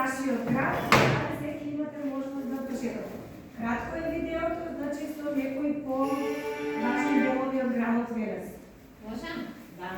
нашиот град, а всеки имате можност да пошетате. Кратко е видеото, значи со некои по-важни делови од градот Велес. Можем? Да.